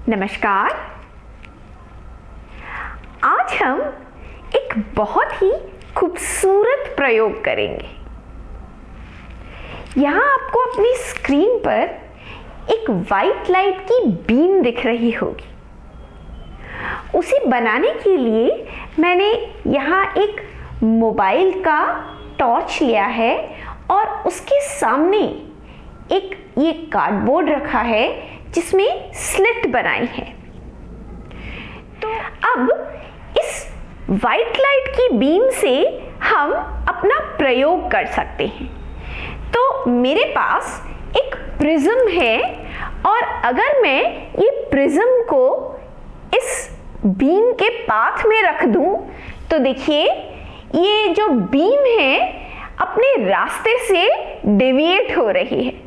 नमस्कार। आज हम एक बहुत ही खूबसूरत प्रयोग करेंगे। यहाँ आपको अपनी स्क्रीन पर एक वाइट लाइट की बीम दिख रही होगी। उसे बनाने के लिए मैंने यहाँ एक मोबाइल का टॉर्च लिया है और उसके सामने एक ये कार्डबोर्ड रखा है जिसमें स्लिट बनाई है। तो अब इस वाइट लाइट की बीम से हम अपना प्रयोग कर सकते हैं। तो मेरे पास एक प्रिज्म है और अगर मैं ये प्रिज्म को इस बीम के पाथ में रख दूं तो देखिए ये जो बीम है अपने रास्ते से डेविएट हो रही है।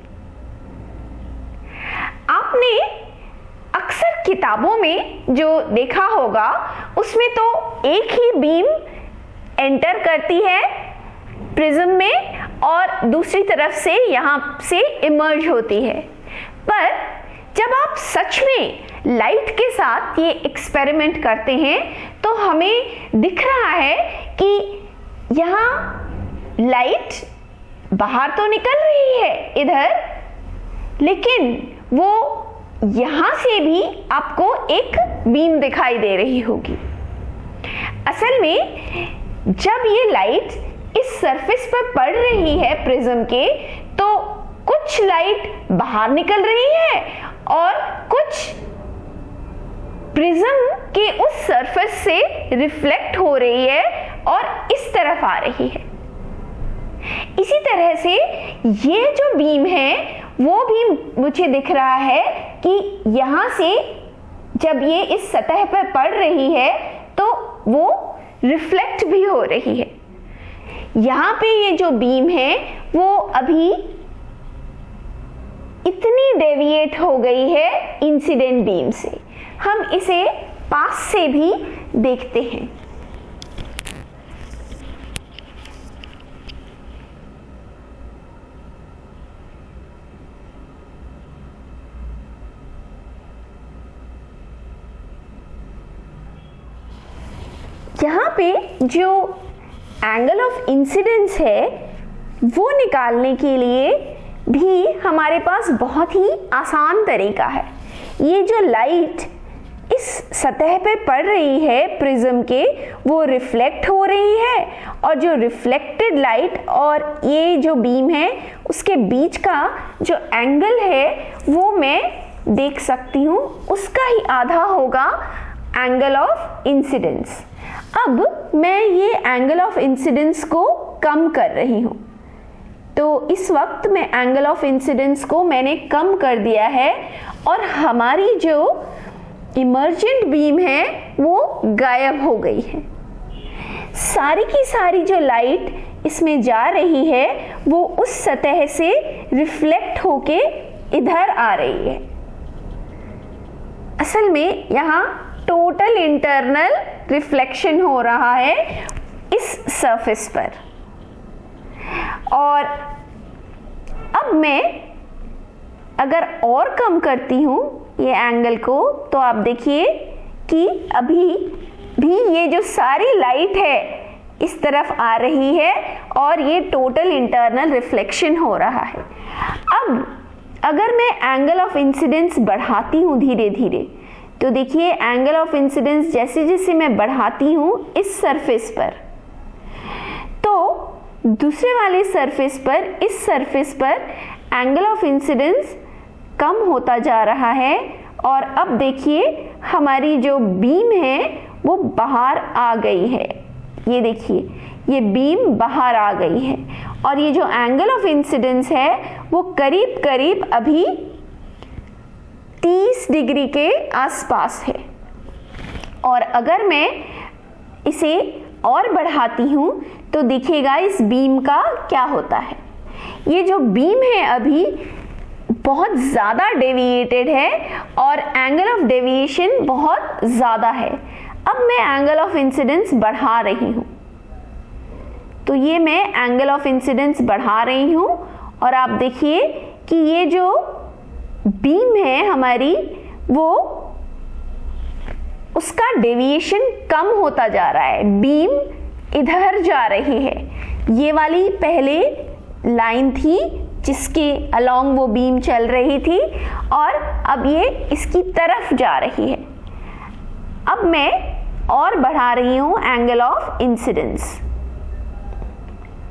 आपने अक्सर किताबों में जो देखा होगा उसमें तो एक ही बीम एंटर करती है प्रिज्म में और दूसरी तरफ से यहाँ से इमर्ज होती है, पर जब आप सच में लाइट के साथ ये एक्सपेरिमेंट करते हैं तो हमें दिख रहा है कि यहाँ लाइट बाहर तो निकल रही है इधर, लेकिन वो यहां से भी आपको एक बीम दिखाई दे रही होगी। असल में जब ये लाइट इस सरफेस पर पड़ रही है प्रिज्म के, तो कुछ लाइट बाहर निकल रही है और कुछ प्रिज्म के उस सरफेस से रिफ्लेक्ट हो रही है और इस तरफ आ रही है। इसी तरह से ये जो बीम है वो भी मुझे दिख रहा है कि यहाँ से जब ये इस सतह पर पड़ रही है तो वो रिफ्लेक्ट भी हो रही है। यहाँ पे ये जो बीम है वो अभी इतनी डेविएट हो गई है इंसिडेंट बीम से। हम इसे पास से भी देखते हैं। यहाँ पे जो एंगल ऑफ इंसिडेंस है वो निकालने के लिए भी हमारे पास बहुत ही आसान तरीका है। ये जो लाइट इस सतह पे पड़ रही है प्रिज्म के, वो रिफ्लेक्ट हो रही है और जो रिफ्लेक्टेड लाइट और ये जो बीम है उसके बीच का जो एंगल है वो मैं देख सकती हूँ, उसका ही आधा होगा एंगल ऑफ इंसिडेंस। अब मैं ये एंगल ऑफ इंसिडेंस को कम कर रही हूँ, तो इस वक्त मैं एंगल ऑफ इंसिडेंस को मैंने कम कर दिया है और हमारी जो इमर्जेंट बीम है वो गायब हो गई है। सारी की सारी जो लाइट इसमें जा रही है वो उस सतह से रिफ्लेक्ट होके इधर आ रही है। असल में यहाँ टोटल इंटरनल रिफ्लेक्शन हो रहा है इस सरफेस पर। और अब मैं अगर और कम करती हूँ ये एंगल को तो आप देखिए कि अभी भी ये जो सारी लाइट है इस तरफ आ रही है और ये टोटल इंटरनल रिफ्लेक्शन हो रहा है। अब अगर मैं एंगल ऑफ इंसिडेंस बढ़ाती हूँ धीरे धीरे, तो देखिए एंगल ऑफ इंसिडेंस जैसे जैसे मैं बढ़ाती हूँ इस सरफेस पर, तो दूसरे वाले सरफेस पर, इस सरफेस पर एंगल ऑफ इंसिडेंस कम होता जा रहा है और अब देखिए हमारी जो बीम है वो बाहर आ गई है। ये देखिए ये बीम बाहर आ गई है और ये जो एंगल ऑफ इंसिडेंस है वो करीब करीब अभी 30 डिग्री के आसपास है। और अगर मैं इसे और बढ़ाती हूँ तो देखिएगा इस बीम का क्या होता है। ये जो बीम है अभी बहुत ज़्यादा डेविएटेड है और एंगल ऑफ डेविएशन बहुत ज़्यादा है। अब मैं एंगल ऑफ इंसिडेंस बढ़ा रही हूँ, तो ये मैं एंगल ऑफ इंसिडेंस बढ़ा रही हूँ और आप देखिए कि ये जो बीम है हमारी वो उसका डेविएशन कम होता जा रहा है, बीम इधर जा रही है। ये वाली पहले लाइन थी जिसके अलोंग वो बीम चल रही थी और अब ये इसकी तरफ जा रही है। अब मैं और बढ़ा रही हूं एंगल ऑफ इंसिडेंस।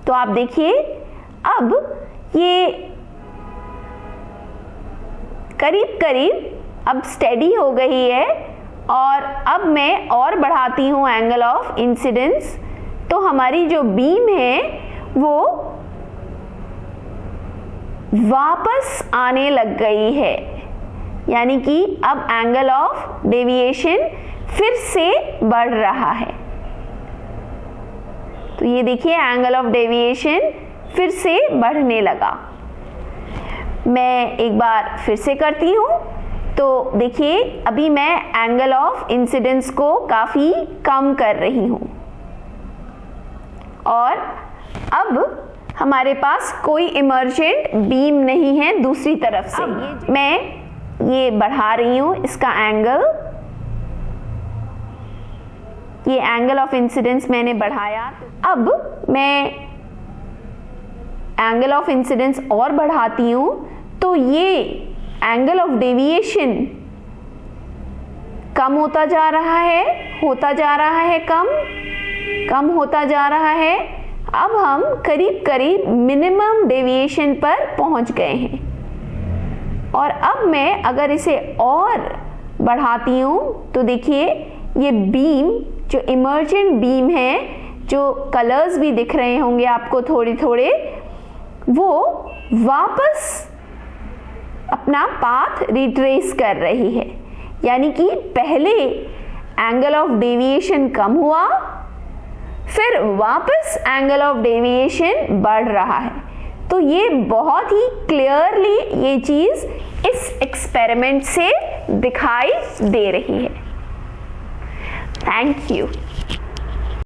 तो आप देखिए अब ये करीब करीब अब स्टेडी हो गई है और अब मैं और बढ़ाती हूं एंगल ऑफ इंसिडेंस, तो हमारी जो बीम है वो वापस आने लग गई है, यानी कि अब एंगल ऑफ डेविएशन फिर से बढ़ रहा है। तो ये देखिए एंगल ऑफ डेविएशन फिर से बढ़ने लगा। मैं एक बार फिर से करती हूँ। तो देखिए अभी मैं एंगल ऑफ इंसिडेंस को काफ़ी कम कर रही हूँ और अब हमारे पास कोई इमर्जेंट बीम नहीं है दूसरी तरफ से। मैं ये बढ़ा रही हूँ इसका एंगल, ये एंगल ऑफ इंसिडेंस मैंने बढ़ाया। अब मैं एंगल ऑफ इंसिडेंस और बढ़ाती हूँ तो ये एंगल ऑफ डेविएशन कम होता जा रहा है, होता जा रहा है, कम होता जा रहा है। अब हम करीब करीब मिनिमम डेविएशन पर पहुंच गए हैं और अब मैं अगर इसे और बढ़ाती हूँ तो देखिए ये बीम जो इमर्जेंट बीम है, जो कलर्स भी दिख रहे होंगे आपको थोड़े थोड़े, वो वापस अपना पाथ रिट्रेस कर रही है, यानी कि पहले एंगल ऑफ डेविएशन कम हुआ, फिर वापस एंगल ऑफ डेविएशन बढ़ रहा है। तो ये बहुत ही क्लियरली ये चीज इस एक्सपेरिमेंट से दिखाई दे रही है। Thank you.